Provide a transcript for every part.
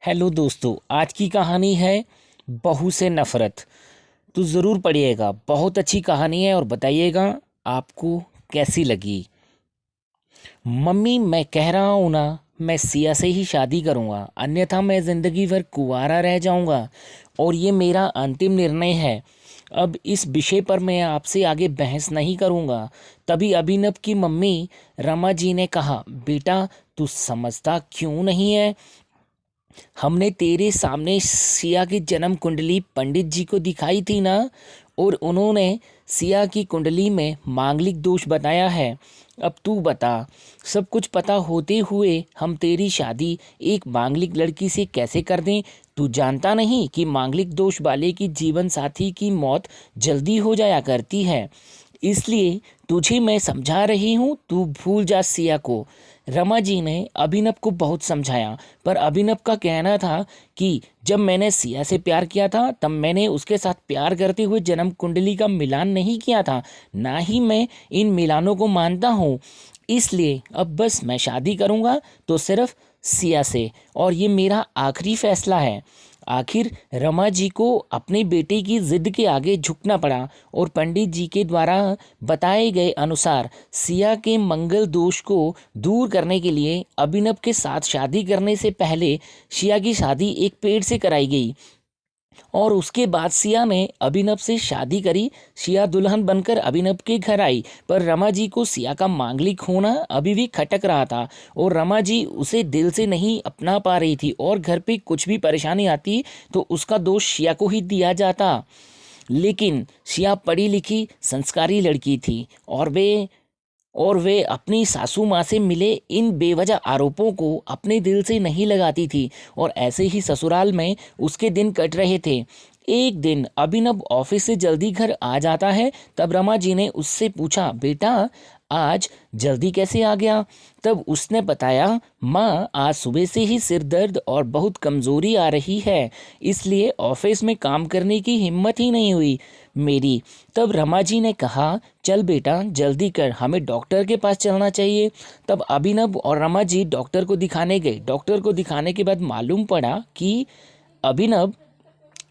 Hello दोस्तों, आज की कहानी है बहू से नफ़रत। तो ज़रूर पढ़िएगा, बहुत अच्छी कहानी है और बताइएगा आपको कैसी लगी। मम्मी, मैं कह रहा हूँ ना, मैं सिया से ही शादी करूँगा, अन्यथा मैं ज़िंदगी भर कुंवारा रह जाऊँगा और ये मेरा अंतिम निर्णय है। अब इस विषय पर मैं आपसे आगे बहस नहीं करूँगा। तभी अभिनव की मम्मी रमा जी ने कहा, बेटा तू समझता क्यों नहीं है? हमने तेरे सामने सिया की जन्म कुंडली पंडित जी को दिखाई थी ना, और उन्होंने सिया की कुंडली में मांगलिक दोष बताया है। अब तू बता, सब कुछ पता होते हुए हम तेरी शादी एक मांगलिक लड़की से कैसे कर दें? तू जानता नहीं कि मांगलिक दोष वाले की जीवन साथी की मौत जल्दी हो जाया करती है। इसलिए तुझे मैं समझा रही हूँ, तू भूल जा सिया को। रमा जी ने अभिनव को बहुत समझाया, पर अभिनव का कहना था कि जब मैंने सिया से प्यार किया था तब मैंने उसके साथ प्यार करते हुए जन्म कुंडली का मिलान नहीं किया था, ना ही मैं इन मिलानों को मानता हूँ। इसलिए अब बस मैं शादी करूँगा तो सिर्फ सिया से, और ये मेरा आखिरी फैसला है। आखिर रमा जी को अपने बेटे की जिद के आगे झुकना पड़ा और पंडित जी के द्वारा बताए गए अनुसार सिया के मंगल दोष को दूर करने के लिए अभिनव के साथ शादी करने से पहले सिया की शादी एक पेड़ से कराई गई, और उसके बाद सिया ने अभिनव से शादी करी। सिया दुल्हन बनकर अभिनव के घर आई, पर रमा जी को सिया का मांगलिक होना अभी भी खटक रहा था और रमा जी उसे दिल से नहीं अपना पा रही थी, और घर पे कुछ भी परेशानी आती तो उसका दोष सिया को ही दिया जाता। लेकिन सिया पढ़ी लिखी संस्कारी लड़की थी, और वे अपनी सासू माँ से मिले इन बेवजह आरोपों को अपने दिल से नहीं लगाती थी, और ऐसे ही ससुराल में उसके दिन कट रहे थे। एक दिन अभिनव ऑफिस से जल्दी घर आ जाता है, तब रमा जी ने उससे पूछा, बेटा आज जल्दी कैसे आ गया? तब उसने बताया, माँ आज सुबह से ही सिर दर्द और बहुत कमज़ोरी आ रही है, इसलिए ऑफिस में काम करने की हिम्मत ही नहीं हुई मेरी। तब रमा जी ने कहा, चल बेटा जल्दी कर, हमें डॉक्टर के पास चलना चाहिए। तब अभिनव और रमा जी डॉक्टर को दिखाने गए। डॉक्टर को दिखाने के बाद मालूम पड़ा कि अभिनव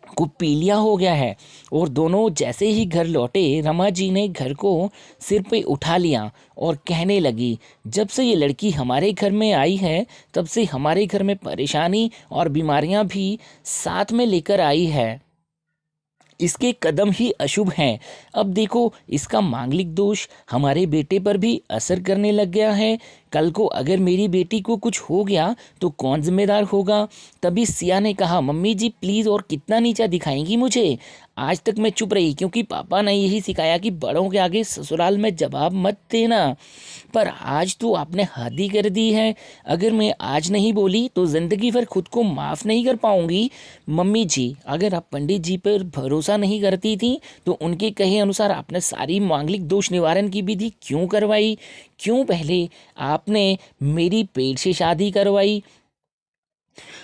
को पीलिया हो गया है, और दोनों जैसे ही घर लौटे रमा जी ने घर को सिर पे उठा लिया और कहने लगी, जब से ये लड़की हमारे घर में आई है तब से हमारे घर में परेशानी और बीमारियां भी साथ में लेकर आई है। इसके कदम ही अशुभ हैं। अब देखो, इसका मांगलिक दोष हमारे बेटे पर भी असर करने लग गया है। कल को अगर मेरी बेटी को कुछ हो गया तो कौन जिम्मेदार होगा? तभी सिया ने कहा, मम्मी जी प्लीज़, और कितना नीचा दिखाएंगी मुझे? आज तक मैं चुप रही क्योंकि पापा ने यही सिखाया कि बड़ों के आगे ससुराल में जवाब मत देना, पर आज तो आपने हद ही कर दी है। अगर मैं आज नहीं बोली तो ज़िंदगी भर खुद को माफ़ नहीं कर पाऊंगी। मम्मी जी, अगर आप पंडित जी पर भरोसा नहीं करती थी तो उनके कहे अनुसार आपने सारी मांगलिक दोष निवारण की विधि क्यों करवाई? क्यों पहले आपने मेरी पेट से शादी करवाई?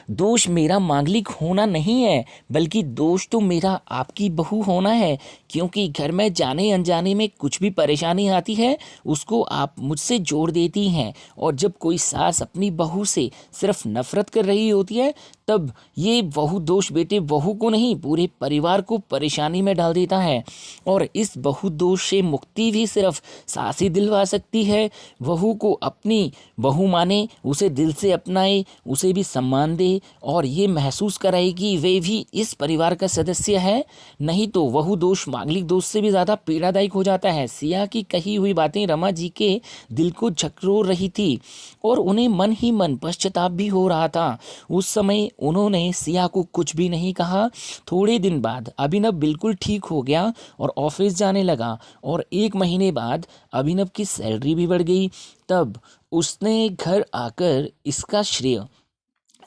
दोष मेरा मांगलिक होना नहीं है, बल्कि दोष तो मेरा आपकी बहू होना है, क्योंकि घर में जाने अनजाने में कुछ भी परेशानी आती है उसको आप मुझसे जोड़ देती हैं, और जब कोई सास अपनी बहू से सिर्फ नफरत कर रही होती है तब ये बहू दोष बेटे बहू को नहीं पूरे परिवार को परेशानी में डाल देता है। और इस बहू दोष से मुक्ति भी सिर्फ सास ही दिलवा सकती है। बहू को अपनी बहू माने, उसे दिल से अपनाए, उसे भी सम्मान दे और ये महसूस कराए कि वे भी इस परिवार का सदस्य है। नहीं तो वहू दोष मांगलिक दोष से भी ज़्यादा पीड़ादायक हो जाता है। सिया की कही हुई बातें रमा जी के दिल को झकझोर रही थी और उन्हें मन ही मन पश्चाताप भी हो रहा था। उस समय उन्होंने सिया को कुछ भी नहीं कहा। थोड़े दिन बाद अभिनव बिल्कुल ठीक हो गया और ऑफिस जाने लगा, और 1 महीने बाद अभिनव की सैलरी भी बढ़ गई। तब उसने घर आकर इसका श्रेय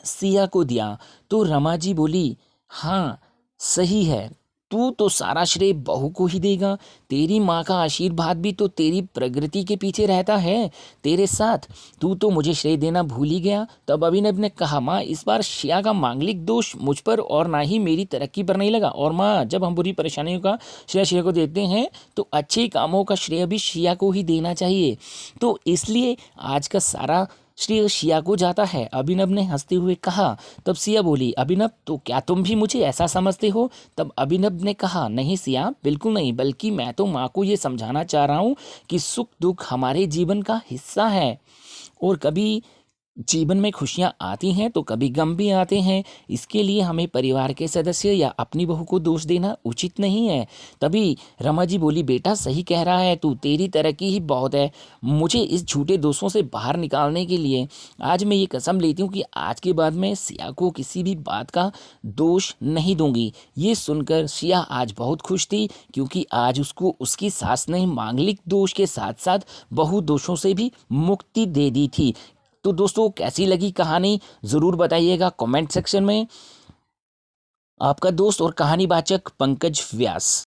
सिया को दिया, तो रमा जी बोली, हाँ सही है, तू तो सारा श्रेय बहू को ही देगा। तेरी माँ का आशीर्वाद भी तो तेरी प्रगति के पीछे रहता है तेरे साथ। तू तो मुझे श्रेय देना भूल ही गया। तब अभिनव ने कहा, माँ इस बार श्रेया का मांगलिक दोष मुझ पर और ना ही मेरी तरक्की पर नहीं लगा, और माँ जब हम बुरी परेशानियों का श्रेय श्रेया को देते हैं तो अच्छे कामों का श्रेय भी श्रेया को ही देना चाहिए। तो इसलिए आज का सारा श्री सिया को जाता है। अभिनव ने हंसते हुए कहा। तब सिया बोली, अभिनव तो क्या तुम भी मुझे ऐसा समझते हो? तब अभिनव ने कहा, नहीं सिया, बिल्कुल नहीं, बल्कि मैं तो माँ को ये समझाना चाह रहा हूँ कि सुख दुख हमारे जीवन का हिस्सा है और कभी जीवन में खुशियाँ आती हैं तो कभी गम भी आते हैं। इसके लिए हमें परिवार के सदस्य या अपनी बहू को दोष देना उचित नहीं है। तभी रमा जी बोली, बेटा सही कह रहा है तू, तेरी तरक्की ही बहुत है मुझे इस झूठे दोषों से बाहर निकालने के लिए। आज मैं ये कसम लेती हूँ कि आज के बाद मैं सिया को किसी भी बात का दोष नहीं दूंगी। ये सुनकर सिया आज बहुत खुश थी, क्योंकि आज उसको उसकी सास ने मांगलिक दोष के साथ साथ बहु दोषों से भी मुक्ति दे दी थी। तो दोस्तों, कैसी लगी कहानी ज़रूर बताइएगा कमेंट सेक्शन में। आपका दोस्त और कहानी वाचक पंकज व्यास।